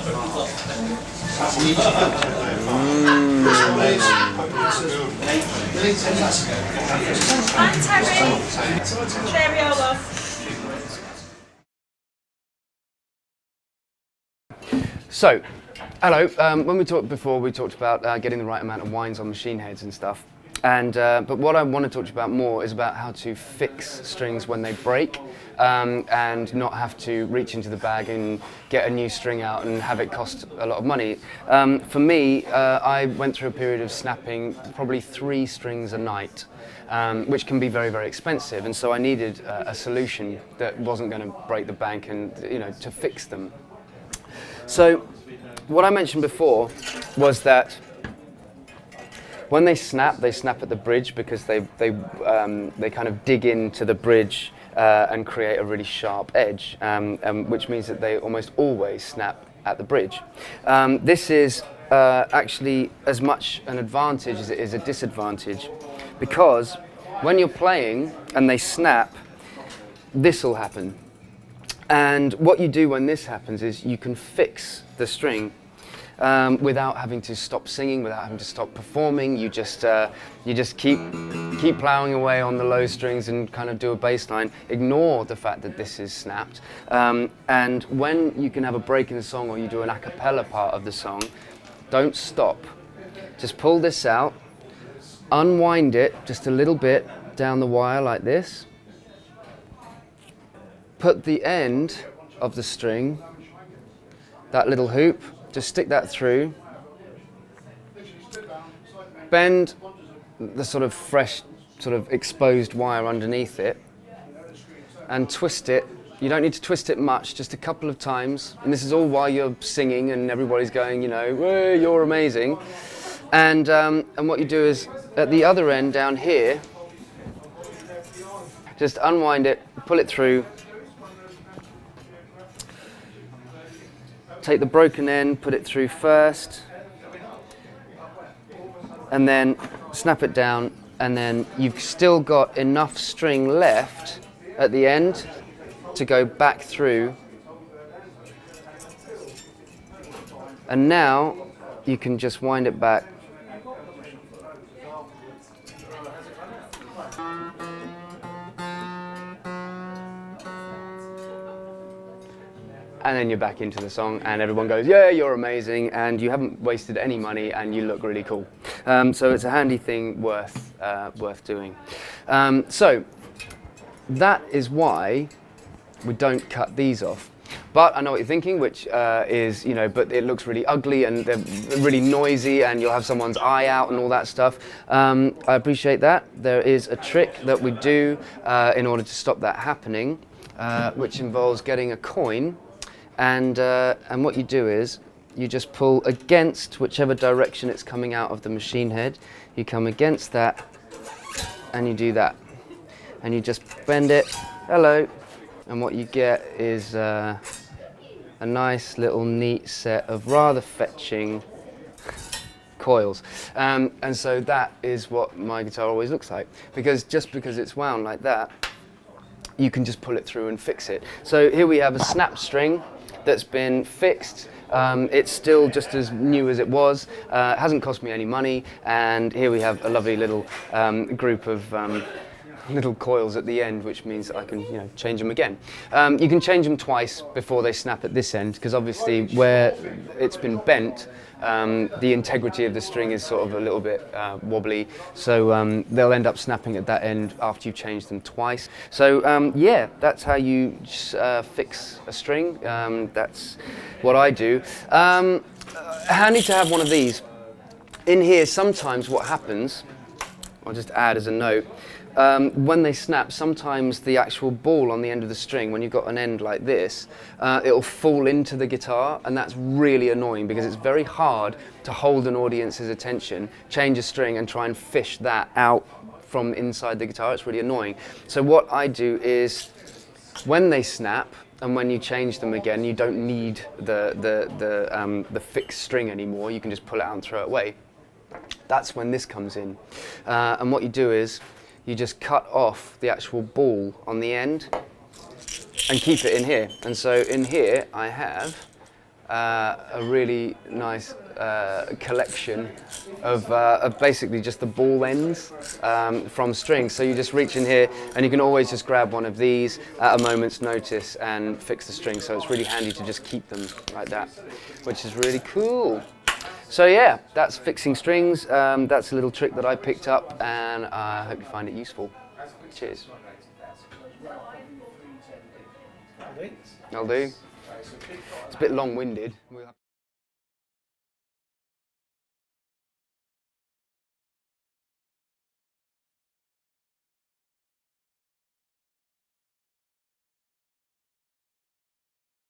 So, hello. When we talked before, we talked about getting the right amount of wines on machine heads and stuff. And but what I want to talk to you about more is about how to fix strings when they break, and not have to reach into the bag and get a new string out and have it cost a lot of money. For me, I went through a period of snapping probably 3 strings a night, which can be very, very expensive. And so I needed a solution that wasn't going to break the bank and, you know, to fix them. So what I mentioned before was that when they snap at the bridge because they kind of dig into the bridge and create a really sharp edge, which means that they almost always snap at the bridge. This is actually as much an advantage as it is a disadvantage, because when you're playing and they snap, this will happen. And what you do when this happens is you can fix the string without having to stop singing, without having to stop performing. You just keep plowing away on the low strings and kind of do a bass line. Ignore the fact that this is snapped. And when you can have a break in the song or you do an a cappella part of the song, don't stop. Just pull this out, unwind it just a little bit down the wire like this. Put the end of the string, that little hoop, just stick that through. Bend the sort of fresh, sort of exposed wire underneath it and twist it. You don't need to twist it much, just a couple of times. And this is all while you're singing and everybody's going, you know, "Hey, you're amazing." And what you do is, at the other end down here, just unwind it, pull it through. Take the broken end, put it through first, and then snap it down, and then you've still got enough string left at the end to go back through. And now you can just wind it back. And then you're back into the song and everyone goes, "Yeah, you're amazing," and you haven't wasted any money and you look really cool. So it's a handy thing worth doing. So that is why we don't cut these off. But I know what you're thinking, which is, you know, but it looks really ugly and they're really noisy and you'll have someone's eye out and all that stuff. I appreciate that. There is a trick that we do in order to stop that happening, which involves getting a coin. And what you do is you just pull against whichever direction it's coming out of the machine head. You come against that and you do that. And you just bend it, hello. And what you get is a nice little neat set of rather fetching coils. And so that is what my guitar always looks like. Just because it's wound like that, you can just pull it through and fix it. So here we have a snap string that's been fixed. It's still just as new as it was. It hasn't cost me any money, and here we have a lovely little group of little coils at the end, which means that I can, you know, change them again. You can change them twice before they snap at this end, because obviously where it's been bent, the integrity of the string is sort of a little bit wobbly, so they'll end up snapping at that end after you've changed them twice. So yeah, that's how you fix a string. That's what I do. Handy to have one of these. In here, sometimes what happens, I'll just add as a note, when they snap, sometimes the actual ball on the end of the string, when you've got an end like this, it'll fall into the guitar, and that's really annoying because it's very hard to hold an audience's attention, change a string and try and fish that out from inside the guitar. It's really annoying. So what I do is, when they snap and when you change them again, you don't need the fixed string anymore. You can just pull it out and throw it away. That's when this comes in. And what you do is, you just cut off the actual ball on the end and keep it in here. And so in here I have a really nice collection of basically just the ball ends from strings. So you just reach in here and you can always just grab one of these at a moment's notice and fix the string. So it's really handy to just keep them like that, which is really cool. So yeah, that's fixing strings. That's a little trick that I picked up, and I hope you find it useful. Cheers. I'll do. It's a bit long-winded.